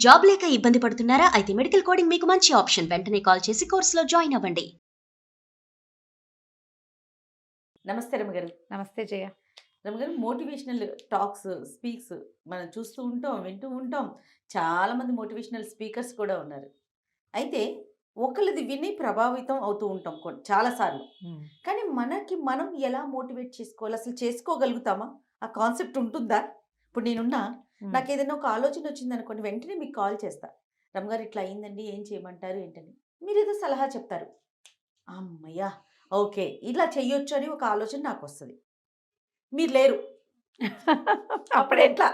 Job లేక ఇబ్బంది పడుతున్నారా? అయితే మెడికల్ కోడింగ్ మీకు మంచి ఆప్షన్. వెంటనే కాల్ చేసి కోర్సులో జాయిన్ అవ్వండి. నమస్తే రమగారు. నమస్తే జయ. రమగారు, మోటివేషనల్ టాక్స్, స్పీక్స్ మనం చూస్తూ ఉంటాం, వింటూ ఉంటాం. చాలామంది మోటివేషనల్ స్పీకర్స్ కూడా ఉన్నారు. అయితే ఒకళ్ళది విని ప్రభావితం అవుతూ ఉంటాం చాలాసార్లు. కానీ మనకి మనం ఎలా మోటివేట్ చేసుకోవాలి? అసలు చేసుకోగలుగుతామా? ఆ కాన్సెప్ట్ ఉంటుందా? ఇప్పుడు నేనున్నా, నాకు ఏదైనా ఒక ఆలోచన వచ్చిందనుకోండి, వెంటనే మీకు కాల్ చేస్తా. రమగారు ఇట్లా అయిందండి, ఏం చేయమంటారు ఏంటని. మీరు ఏదో సలహా చెప్తారు. అమ్మయ్యా! ఓకే. ఇలా చెయ్యొచ్చు అని ఒక ఆలోచన నాకొస్తది. మీరు లేరు. అప్పుడెట్లా?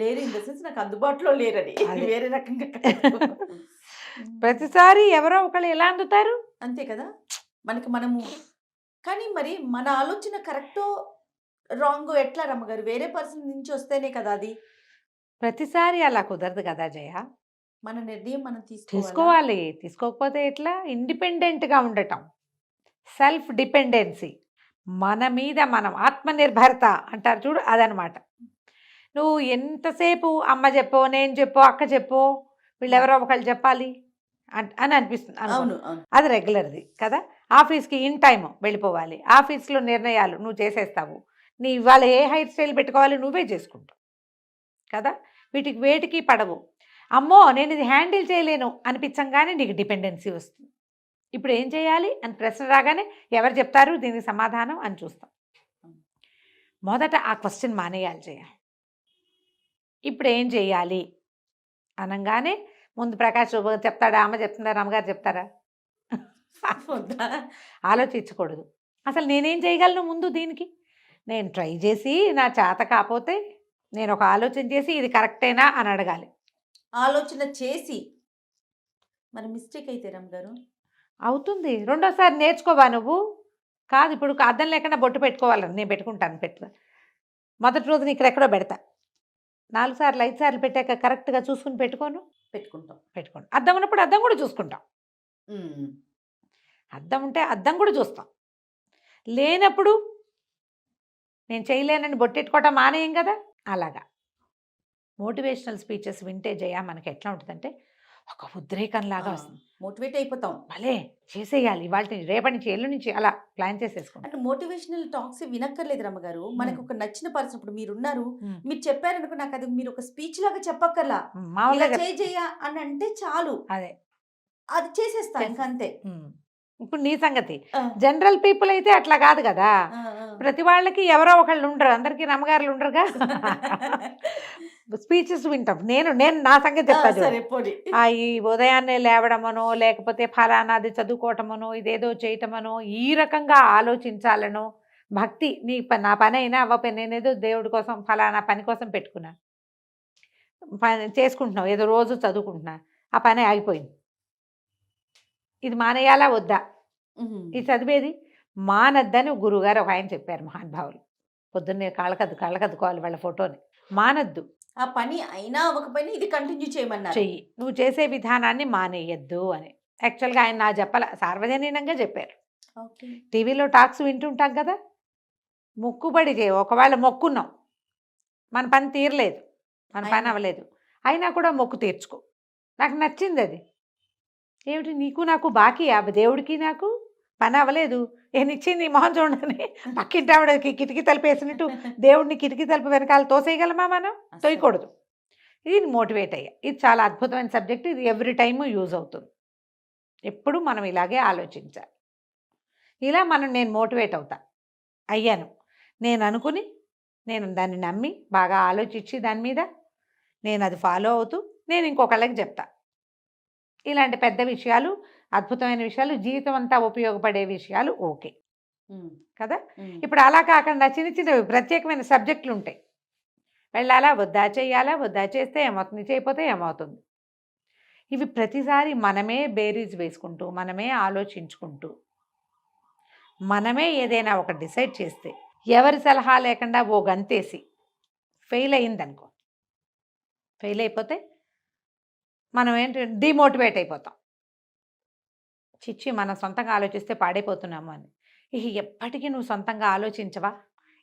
లేరు ఇన్ ద సెన్స్ నాకు అందుబాటులో లేరని. అదే. వేరే రకంగా కాదు. ప్రతిసారి ఎవరో ఒకళ్ళు ఎలా అందుతారు? అంతే కదా! మనము కానీ మరి మన ఆలోచన కరెక్టో, రాంగో ఎట్లా రమ్మగారు? వేరే పర్సన్ నుంచి వస్తేనే కదా అది. ప్రతిసారి అలా కుదరదు కదా జయ. మన నిర్ణయం మనం తీసుకోవాలి. తీసుకోకపోతే ఎట్లా? ఇండిపెండెంట్‌గా ఉండటం. Self dependency. మన మీద మనం ఆత్మనిర్భరత అంటారు చూడు, అదనమాట. నువ్వు ఎంతసేపు అమ్మ చెప్పో, నేను చెప్పో, అక్క చెప్పో, వీళ్ళెవరో ఒకళ్ళు చెప్పాలి అని అనిపిస్తుంది. అవును, అవును. అది రెగ్యులర్ది కదా. ఆఫీస్కి ఇన్ టైం వెళ్ళిపోవాలి. ఆఫీస్లో నిర్ణయాలు నువ్వు చేసేస్తావు. నీ ఇవాళ ఏ హెయిర్ స్టైల్ పెట్టుకోవాలి నువ్వే చేసుకుంటావు కదా. వీటికి వేటికి పడవు. అమ్మో నేను ఇది హ్యాండిల్ చేయలేను అనిపించంగానే నీకు డిపెండెన్సీ వస్తుంది. ఇప్పుడు ఏం చేయాలి అని ప్రశ్న రాగానే ఎవరు చెప్తారు దీనికి సమాధానం అని చూస్తాం. మొదట ఆ క్వశ్చన్ మానేయాలి చేయ. ఇప్పుడు ఏం చేయాలి అనగానే ముందు ప్రకాష్ చెప్తాడా, అమ్మ చెప్తున్నారా, అమ్మగారు చెప్తారా? ఆలోచించకూడదు. అసలు నేనేం చేయగలను ముందు దీనికి. నేను ట్రై చేసి నా చేత కాకపోతే నేను ఒక ఆలోచన చేసి ఇది కరెక్టేనా అని అడగాలి. ఆలోచన చేసి మరి మిస్టేక్ అయితే రమ్మగారు అవుతుంది. రెండోసారి నేర్చుకోవా నువ్వు. కాదు ఇప్పుడు అద్దం లేకుండా బొట్టు పెట్టుకోవాలని నేను పెట్టుకుంటాను. మొదటి రోజున ఇక్కడెక్కడో పెడతా. 4 సార్లు 5 సార్లు పెట్టాక కరెక్ట్గా చూసుకుని పెట్టుకోండి. అద్దం ఉన్నప్పుడు అద్దం కూడా చూసుకుంటాం. అద్దం ఉంటే అద్దం కూడా చూస్తాం. లేనప్పుడు నేను చేయలేనని బొట్టెట్టుకోవటం మానేయం కదా. అలాగా మోటివేషనల్ స్పీచెస్ వింటే జయ మనకి ఎట్లా ఉంటుందంటే ఒక ఉద్రేకంలాగా వస్తుంది. మోటివేట్ అయిపోతాం. భలే చేసేయాలి ఇవాళ నుంచి, రేపటి నుంచి, ఎల్లు నుంచి అలా ప్లాన్ చేసేసుకోండి. అంటే మోటివేషనల్ టాక్స్ వినక్కర్లేదు రమ్మగారు. మనకు ఒక నచ్చిన పర్సన్, ఇప్పుడు మీరున్నారు, మీరు చెప్పారనుకో, నాకు అది మీరు ఒక స్పీచ్ లాగా చెప్పక్కర్లా, మామూలుగా చేయ అని అంటే చాలు, అదే అది చేసేస్తా ఇంకంతే. ఇప్పుడు నీ సంగతి జనరల్ పీపుల్ అయితే అట్లా కాదు కదా. ప్రతి వాళ్ళకి ఎవరో ఒకళ్ళు ఉండరు, అందరికీ నమ్మగారులు ఉండరుగా. స్పీచెస్ వింటాం. నేను నా సంగతి చెప్తాను. ఈ ఉదయాన్నే లేవడమనో, లేకపోతే ఫలానాది చదువుకోవటమనో, ఇదేదో చేయటమనో, ఈ రకంగా ఆలోచించాలనో, భక్తి నా పని అయినా అవ్వకపోయినా నేనేదో దేవుడి కోసం ఫలానా పని కోసం పెట్టుకున్నా, పని చేసుకుంటున్నావు, ఏదో రోజు చదువుకుంటున్నా, ఆ పని ఆగిపోయింది, ఇది మానేయాలా వద్దా, ఇది చదివేది మానద్దని గురువుగారు ఒక ఆయన చెప్పారు, మహానుభావులు. పొద్దున్నే కళ్ళకద్దుకోవాలి వాళ్ళ ఫోటోని. మానద్దు. ఆ పని అయినా అవ్వకపోయినా ఇది కంటిన్యూ చేయమన్నారు. చెయ్యి, నువ్వు చేసే విధానాన్ని మానేయద్దు అని. యాక్చువల్గా ఆయన నా సార్వజనీనంగా చెప్పారు. టీవీలో టాక్స్ వింటుంటాం కదా. మొక్కుబడి ఒకవేళ మొక్కున్నాం, మన పని తీరలేదు, మన పని అవ్వలేదు, అయినా కూడా మొక్కు తీర్చుకో. నాకు నచ్చింది అది. ఏమిటి నీకు నాకు బాకీ, దేవుడికి నాకు పని అవ్వలేదు, ఏనిచ్చింది మొహం చూడని పక్కింటి ఆవిడకి కిటికీ తలుపు వేసినట్టు దేవుడిని కిటికీ తలుపు వెనకాల తోసేయగలమా మనం? తోయకూడదు. ఇది మోటివేట్ అయ్యా. ఇది చాలా అద్భుతమైన సబ్జెక్ట్. ఇది ఎవ్రీ టైము యూజ్ అవుతుంది. ఎప్పుడు మనం ఇలాగే ఆలోచించాలి. ఇలా నేను మోటివేట్ అయ్యాను. నేను అనుకుని, నేను దాన్ని నమ్మి బాగా ఆలోచించి దాని మీద నేను అది ఫాలో అవుతూ నేను ఇంకొకళ్ళకి చెప్తా. ఇలాంటి పెద్ద విషయాలు, అద్భుతమైన విషయాలు, జీవితం అంతా ఉపయోగపడే విషయాలు ఓకే కదా. ఇప్పుడు అలా కాకుండా చిన్న చిన్నవి ప్రత్యేకమైన సబ్జెక్టులు ఉంటాయి. వెళ్ళాలా వద్దా, చేయాలా వద్దా, చేస్తే ఏమవుతుంది, చేయకపోతే ఏమవుతుంది. ఇవి ప్రతిసారి మనమే బేరీజ్ వేసుకుంటూ, మనమే ఆలోచించుకుంటూ, మనమే ఏదైనా ఒక డిసైడ్ చేస్తే, ఎవరి సలహా లేకుండా ఓ గంతేసి ఫెయిల్ అయిందనుకో, ఫెయిల్ అయిపోతే మనం డిమోటివేట్ అయిపోతాం. చిచ్చి మనం సొంతంగా ఆలోచిస్తే పాడైపోతున్నాము అని. ఇక ఎప్పటికీ నువ్వు సొంతంగా ఆలోచించవా?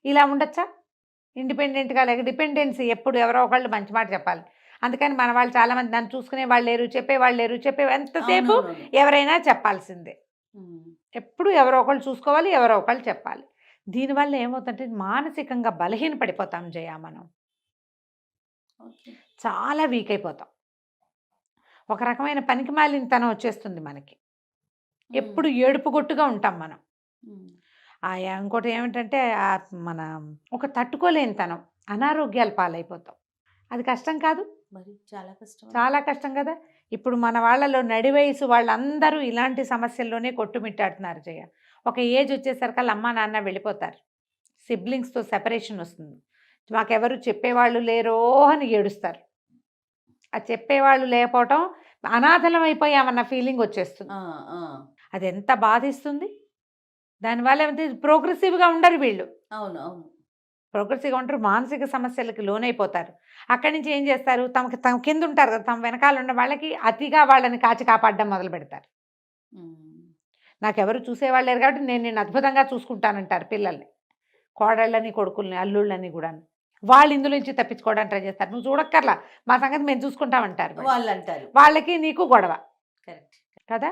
ఇలా ఉండొచ్చా? ఇండిపెండెంట్గా లేక డిపెండెన్సీ ఎప్పుడు ఎవరో ఒకళ్ళు మంచి మాట చెప్పాలి. అందుకని మన వాళ్ళు చాలామంది నన్ను చూసుకునే వాళ్ళు లేరు, చెప్పేవాళ్ళు లేరు. ఎంతసేపు అవునవునవును. ఎవరైనా చెప్పాల్సిందే. ఉమ్. ఎప్పుడు ఎవరో ఒకళ్ళు చూసుకోవాలి, ఎవరో ఒకళ్ళు చెప్పాలి. దీనివల్ల ఏమవుతుందంటే మానసికంగా బలహీన పడిపోతాం జయ. మనం ఓకే. చాలా వీక్ అయిపోతాం. ఒక రకమైన పనికిమాలినతనం వచ్చేస్తుంది మనకి. ఎప్పుడు ఏడుపుగొట్టుగా ఉంటాం మనం. ఉమ్. ఇంకోటి ఏమిటంటే మన ఒక తట్టుకోలేనితనం, అనారోగ్యాల పాలైపోతాం. అది కష్టం కాదు? మరి చాలా కష్టం. చాలా కష్టం కదా. ఇప్పుడు మన వాళ్ళలో నడి వయసు వాళ్ళందరూ ఇలాంటి సమస్యల్లోనే కొట్టుమిట్టాడుతున్నారు జయ. ఒక ఏజ్ వచ్చేసరికల్లా అమ్మా నాన్న వెళ్ళిపోతారు, సిబ్లింగ్స్తో సెపరేషన్ వస్తుంది, మాకెవరు చెప్పేవాళ్ళు లేరో అని ఏడుస్తారు. ఆ చెప్పేవాళ్ళు లేకపోవటం, అనాథలం అయిపోయామన్న ఫీలింగ్ వచ్చేస్తుంది. అది ఎంత బాధిస్తుంది. దానివల్ల ఏమంటే ప్రోగ్రెసివ్గా ఉండరు వీళ్ళు. అవును అవును. ప్రోగ్రెసివ్గా ఉంటారు, మానసిక సమస్యలకి లోనైపోతారు. అక్కడి నుంచి ఏం చేస్తారు, తమ కింద ఉంటారు కదా, తమ వెనకాల ఉన్న వాళ్ళకి అతిగా వాళ్ళని కాచి కాపాడడం మొదలు పెడతారు. నాకెవరు చూసేవాళ్ళు లేరు కాబట్టి నేను అద్భుతంగా చూసుకుంటానంటారు పిల్లల్ని, కోడళ్ళని, కొడుకుల్ని, అల్లుళ్ళని కూడా. వాళ్ళు ఇందులో నుంచి తప్పించుకోవడానికి ట్రై చేస్తారు. నువ్వు చూడక్కర్లా, మా సంగతి మేము చూసుకుంటామంటారు వాళ్ళు అంటారు. వాళ్ళకి నీకు గొడవ. కరెక్ట్ కదా.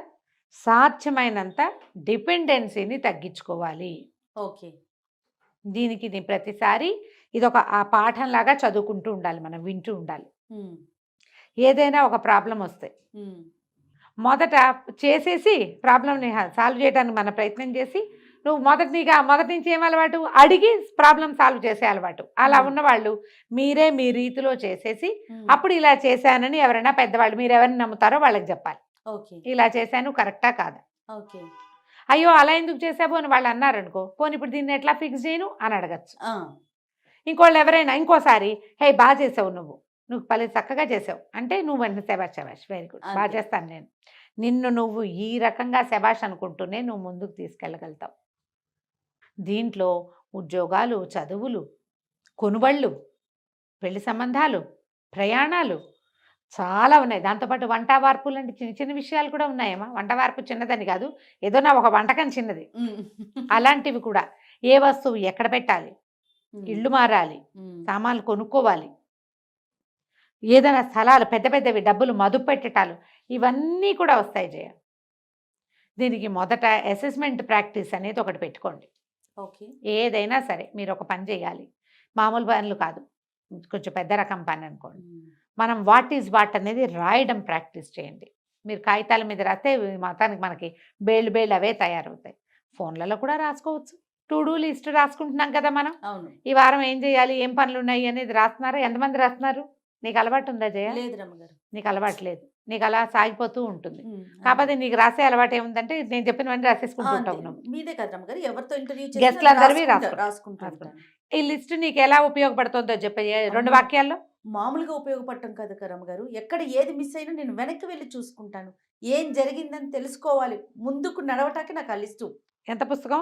సాధ్యమైనంత డిపెండెన్సీని తగ్గించుకోవాలి. ఓకే. దీనికి ప్రతిసారి ఇదొక పాఠంలాగా చదువుకుంటూ ఉండాలి, మనం వింటూ ఉండాలి. ఏదైనా ఒక ప్రాబ్లం వస్తే మొదట చేసేసి ప్రాబ్లంని సాల్వ్ చేయడానికి మన ప్రయత్నం చేసి, నువ్వు మొదటి నుంచి ఏం అలవాటు, అడిగి ప్రాబ్లం సాల్వ్ చేసే అలవాటు. అలా ఉన్నవాళ్ళు మీరే మీ రీతిలో చేసేసి, అప్పుడు ఇలా చేశానని ఎవరైనా పెద్దవాళ్ళు, మీరు ఎవరిని నమ్ముతారో వాళ్ళకి చెప్పాలి. ఇలా చేశాను, కరెక్టా కాదా. ఓకే. అయ్యో అలా ఎందుకు చేసావు అని వాళ్ళు అన్నారనుకో, పోనీ ఇప్పుడు దీన్ని ఎట్లా ఫిక్స్ చేయను అని అడగచ్చు. ఇంకోళ్ళు ఎవరైనా ఇంకోసారి, హే బాగా చేసావు, నువ్వు పలు చక్కగా చేసావు అంటే నువ్వు వెంటనే శబాష్ వెరీ గుడ్, బాగా చేస్తాను నేను. నిన్ను నువ్వు ఈ రకంగా శబాష్ అనుకుంటూనే నువ్వు ముందుకు తీసుకెళ్ళగలుగుతావు. దీంట్లో ఉద్యోగాలు, చదువులు, కొనుబళ్ళు, పెళ్లి సంబంధాలు, ప్రయాణాలు చాలా ఉన్నాయి. దాంతోపాటు వంట వార్పులు అంటే చిన్న చిన్న విషయాలు కూడా ఉన్నాయమ్మా. వంట వార్పు చిన్నదని కాదు, ఏదో నా ఒక వంటకం చిన్నది, అలాంటివి కూడా. ఏ వస్తువు ఎక్కడ పెట్టాలి, ఇళ్ళు మారాలి, సామాన్లు కొనుక్కోవాలి, ఏదైనా స్థలాలు పెద్ద పెద్దవి, డబ్బులు మదుపు పెట్టటాలు, ఇవన్నీ కూడా వస్తాయి జయ. దీనికి మొదట అసెస్మెంట్ ప్రాక్టీస్ అనేది ఒకటి పెట్టుకోండి. ఓకే. ఏదైనా సరే మీరు ఒక పని చేయాలి, మామూలు పనులు కాదు, కొంచెం పెద్ద రకం పని అనుకోండి. మనం వాట్ ఈజ్ వాట్ అనేది రాయడం ప్రాక్టీస్ చేయండి. మీరు కాగితాల మీద రాస్తే మొత్తానికి మనకి బేళ్ళు అవే తయారవుతాయి. ఫోన్లలో కూడా రాసుకోవచ్చు. టు డూ లిస్ట్ రాసుకుంటున్నాం కదా మనం. ఈ వారం ఏం చేయాలి, ఏం పనులు ఉన్నాయి అనేది రాస్తున్నారా? ఎంతమంది రాస్తున్నారు? నీకు అలవాటు ఉందా జయ? లేదు రమ్మగారు. నీకు అలవాటు లేదు, నీకు అలా సాగిపోతూ ఉంటుంది. కాకపోతే నీకు రాసే అలవాటు ఏముందంటే నేను చెప్పినవన్నీ రాసేసుకుంటూ ఉంటావు. మీదే కదా రమ్మగారు, ఎవరితో ఇంటర్వ్యూ గెస్ట్లందరివి రాసుకుంటారు. ఈ లిస్ట్ నీకు ఎలా ఉపయోగపడుతుందో చెప్పే 2 వాక్యాల్లో. మామూలుగా ఉపయోగపడటం కదా రమ్మగారు, ఎక్కడ ఏది మిస్ అయినా నేను వెనక్కి వెళ్ళి చూసుకుంటాను, ఏం జరిగిందని తెలుసుకోవాలి, ముందుకు నడవటానికి నాకు ఆ లిస్టు. ఎంత పుస్తకం?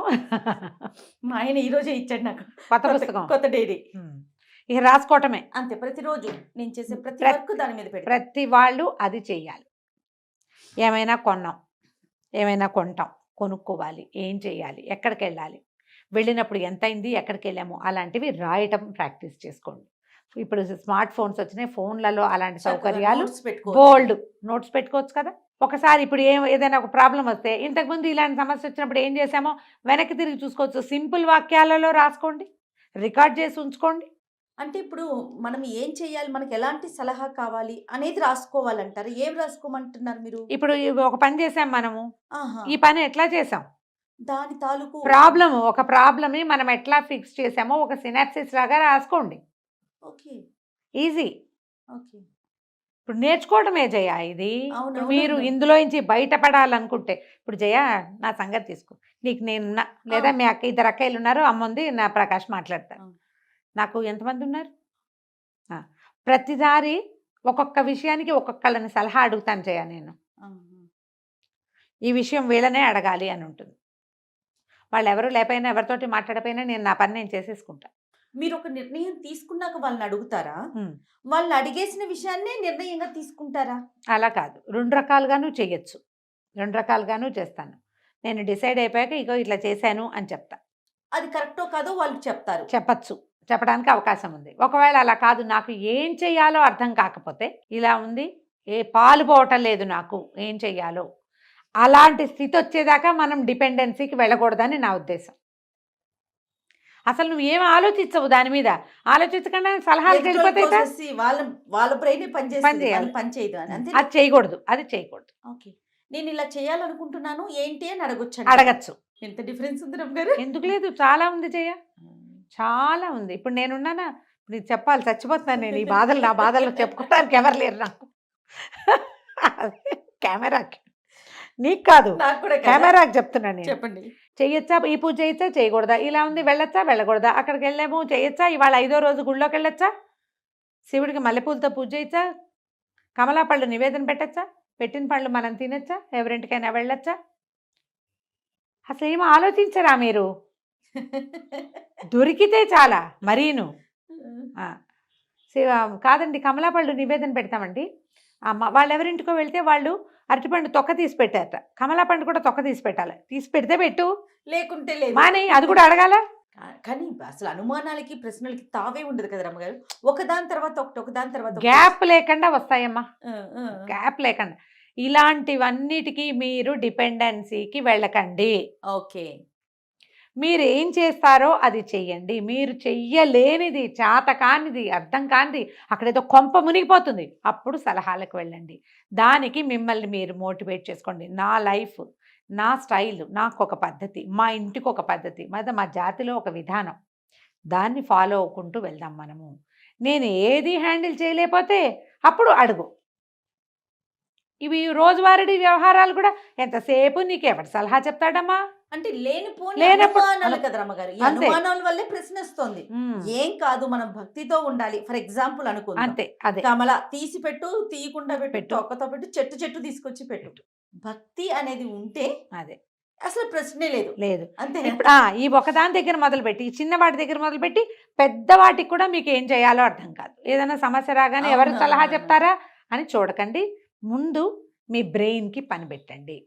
మా ఆయన ఈ రోజే ఇచ్చాడు నాకు కొత్త పుస్తకం, కొత్త డైరీ. ఇక రాసుకోవటమే అంతే. ప్రతిరోజు నేను చేసే ప్రతి వర్క్ దాని మీద పెట్టి, ప్రతి వాళ్ళు అది చెయ్యాలి. ఏమైనా కొన్నాం, ఏమైనా కొంటాం, కొనుక్కోవాలి, ఏం చేయాలి, ఎక్కడికి వెళ్ళాలి, వెళ్ళినప్పుడు ఎంత అయింది, ఎక్కడికి వెళ్ళాము, అలాంటివి రాయటం ప్రాక్టీస్ చేసుకోండి. ఇప్పుడు స్మార్ట్ ఫోన్స్ వచ్చినాయి, ఫోన్లలో అలాంటి సౌకర్యాలు బోల్డ్ నోట్స్ పెట్టుకోవచ్చు కదా. ఒకసారి ఇప్పుడు ఏదైనా ఒక ప్రాబ్లం వస్తే, ఇంతకుముందు ఇలాంటి సమస్య వచ్చినప్పుడు ఏం చేసామో వెనక్కి తిరిగి చూసుకోవచ్చు. సింపుల్ వాక్యాలలో రాసుకోండి, రికార్డ్ చేసి ఉంచుకోండి. అంటే ఇప్పుడు మనం ఏం చేయాలి, మనకి ఎలాంటి సలహా కావాలి అనేది రాసుకోవాలంటారు. ఏం రాసుకోమంటున్నారు మీరు? ఇప్పుడు ఒక పని చేసాం మనము, ఈ పని ఎట్లా చేసాం, దాని తాలూకు ఒక ప్రాబ్లమ్ని మనం ఎట్లా ఫిక్స్ చేసామో ఒక సినాప్సిస్ లాగా రాసుకోండి. ఓకే. ఈజీ. ఓకే. ఇప్పుడు నేర్చుకోవడమే జయ ఇది. మీరు ఇందులో నుంచి బయటపడాలనుకుంటే, ఇప్పుడు జయ నా సంగతి తీసుకో, నీకు నేనున్నా, లేదా మీ అక్క, 2 అక్కయ్యలు ఉన్నారు, అమ్ముంది, నా ప్రకాష్ మాట్లాడతారు. నాకు ఎంతమంది ఉన్నారు? ప్రతిసారి ఒక్కొక్క విషయానికి ఒక్కొక్కళ్ళని సలహా అడుగుతాను జయ నేను. ఈ విషయం వీళ్ళనే అడగాలి అని ఉంటుంది. వాళ్ళు ఎవరు లేకపోయినా, ఎవరితోటి మాట్లాడపోయినా నేను నా పని నేను చేసేసుకుంటా. మీరు ఒక నిర్ణయం తీసుకున్నాక వాళ్ళని అడుగుతారా? వాళ్ళు అడిగేసిన విషయాన్నే నిర్ణయంగా తీసుకుంటారా? అలా కాదు, 2 రకాలుగాను చేయొచ్చు, 2 రకాలుగాను చేస్తాను. నేను డిసైడ్ అయిపోయాక ఇగో ఇట్లా చేశాను అని చెప్తా. అది కరెక్టో కాదో వాళ్ళు చెప్పచ్చు. చెప్పడానికి అవకాశం ఉంది. ఒకవేళ అలా కాదు, నాకు ఏం చెయ్యాలో అర్థం కాకపోతే, ఇలా ఉంది, పాలు పోవటం లేదు నాకు, ఏం చెయ్యాలో, అలాంటి స్థితి వచ్చేదాకా మనం డిపెండెన్సీకి వెళ్ళకూడదని నా ఉద్దేశం. అసలు నువ్వు ఏం ఆలోచించవు దాని మీద, ఆలోచించకుండా సలహాలు వెళ్ళిపోతే వాళ్ళ బ్రెయిన్ పనిచేయాలి. పని చేయదు అని అంతే. అది చేయకూడదు. ఓకే, నేను ఇలా చేయాలనుకుంటున్నాను ఏంటి అని అడగచ్చు. ఎంత డిఫరెన్స్ ఉంది రమ్య గారు? ఎందుకు లేదు, చాలా ఉంది జయ, చాలా ఉంది. ఇప్పుడు నేనున్నానా, నీకు చెప్పాలి, చచ్చిపోతున్నాను నేను. ఈ బాధలు, నా బాధలు చెప్పుకోవడానికి ఎవరు లేరు నాకు. కెమెరాకి, నీకు కాదు, నాకు కూడా కెమెరాకి చెప్తున్నాను నేను. చెప్పండి. చెయ్యొచ్చా, ఈ పూజ చేయొచ్చా, చేయకూడదా, ఇలా ఉంది, వెళ్ళొచ్చా, వెళ్ళకూడదా, అక్కడికి వెళ్ళాము, చేయొచ్చా, ఇవాళ 5వ రోజు గుళ్ళోకి వెళ్ళొచ్చా, శివుడికి మల్లెపూలతో పూజ చేయొచ్చా, కమలా పళ్ళు నివేదన పెట్టచ్చా, పెట్టిన పళ్ళు మనం తినచ్చా, ఎవరింటికైనా వెళ్ళొచ్చా, అసలు ఏమో ఆలోచించరా మీరు? దొరికితే చాలా మరీను. కాదండి, కమలా పళ్ళు నివేదన పెడతామండి, వాళ్ళు ఎవరింటికో వెళ్తే వాళ్ళు అరటిపండు తొక్క తీసి పెట్టారట, కమలా పండు కూడా తొక్క తీసి పెట్టాలి, తీసి పెడితే పెట్టు, లేకుంటే లేదు మానే, అది కూడా అడగాల. కానీ అసలు అనుమానాలకి ప్రశ్నలకి తావే ఉండదు కదా రమ్మగారు. ఒకదాని తర్వాత ఒకదాని తర్వాత గ్యాప్ లేకుండా వస్తాయమ్మా, గ్యాప్ లేకుండా. ఇలాంటివన్నిటికీ మీరు డిపెండెన్సీకి వెళ్ళకండి. ఓకే, మీరు ఏం చేస్తారో అది చెయ్యండి. మీరు చెయ్యలేనిది, చేత కానిది, అర్థం కానిది, అక్కడేదో కొంప మునిగిపోతుంది, అప్పుడు సలహాలకు వెళ్ళండి. దానికి మిమ్మల్ని మీరు మోటివేట్ చేసుకోండి. నా లైఫ్, నా స్టైల్, నాకు ఒక పద్ధతి, మా ఇంటికి ఒక పద్ధతి, మా జాతిలో ఒక విధానం, దాన్ని ఫాలో అవ్వకుంటూ వెళ్దాం మనము. నేను ఏది హ్యాండిల్ చేయలేకపోతే అప్పుడు అడుగు. ఇవి రోజువారీ వ్యవహారాలు కూడా ఎంతసేపు నీకు ఎవరు సలహా చెప్తాడమ్మా? అంటే లేనప్పుడు కదా రమ్మగారు, ఈ అనుమానాల వల్లే ప్రశ్న వస్తుంది. ఏం కాదు, మనం భక్తితో ఉండాలి. ఫర్ ఎగ్జాంపుల్ అనుకుందాం, అంతే, అదే కమల తీసి పెట్టు, తీయకుండా పెట్టు, ఒక్కతో పెట్టు, చెట్టు తీసుకొచ్చి పెట్టు. భక్తి అనేది ఉంటే అదే అసలు ప్రశ్నే లేదు. అంతే. ఇప్పుడు ఈ ఒకదాని దగ్గర మొదలుపెట్టి, ఈ చిన్న వాటి దగ్గర మొదలుపెట్టి పెద్ద వాటికి కూడా మీకు ఏం చేయాలో అర్థం కాదు. ఏదైనా సమస్య రాగానే ఎవరు సలహా చెప్తారా అని చూడకండి, ముందు మీ బ్రెయిన్కి పని పెట్టండి.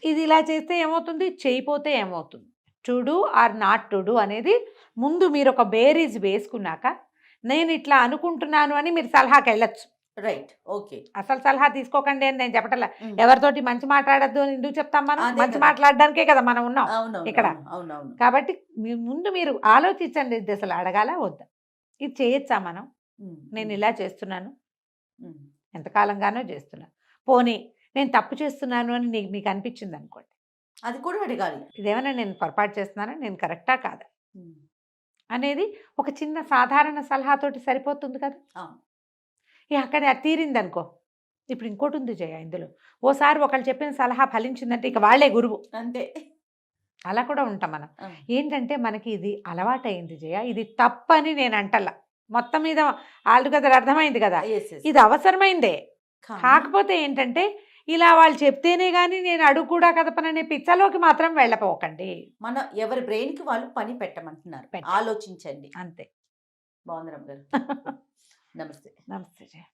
ఇది ఇలా చేస్తే ఏమవుతుంది, చేయపోతే ఏమవుతుంది, to do or not to do అనేది ముందు మీరు ఒక బేరీజ్ వేసుకున్నాక, నేను ఇట్లా అనుకుంటున్నాను అని మీరు సలహాకి వెళ్ళచ్చు. Right, okay. అసలు సలహా తీసుకోకండి అని నేను చెప్పటలా. ఎవరితోటి మంచి మాట్లాడద్దు అని ఎందుకు చెప్తాం? మనం మంచి మాట్లాడడానికే కదా మనం ఉన్నాం ఇక్కడ. కాబట్టి ముందు మీరు ఆలోచించండి, ఇది అసలు అడగాల వద్దా, ఇది చేయొచ్చా మనం, నేను ఇలా చేస్తున్నాను, ఎంతకాలంగానో చేస్తున్నాను, పోనీ నేను తప్పు చేస్తున్నాను అని మీకు అనిపించింది అనుకోండి, అది కూడా అడగాలి. ఇదేమైనా నేను పొరపాటు చేస్తున్నానా, నేను కరెక్టా కాదా అనేది ఒక చిన్న సాధారణ సలహాతోటి సరిపోతుంది కదా. అక్కడ అది తీరింది అనుకో, ఇప్పుడు ఇంకోటి ఉంది జయ ఇందులో, ఓసారి ఒకళ్ళు చెప్పిన సలహా ఫలించిందంటే ఇక వాళ్ళే గురువు, అంతే. అలా కూడా ఉంటాం మనం. ఏంటంటే మనకి ఇది అలవాటైంది జయ, ఇది తప్పని నేను అంటల్లా, మొత్తం మీద ఆల్టుగెదర్ అర్థమైంది కదా, ఇది అవసరమైందే. కాకపోతే ఏంటంటే ఇలా వాళ్ళు చెప్తేనే కానీ నేను అడుగు కూడా కదపననే పిచ్చలోకి మాత్రం వెళ్ళపోకండి. మన ఎవరి బ్రెయిన్ కి వాళ్ళు పని పెట్టమంటున్నారు, ఆలోచించండి, అంతే. బాగుంది రమ్మ గారు. నమస్తే. నమస్తే జయ.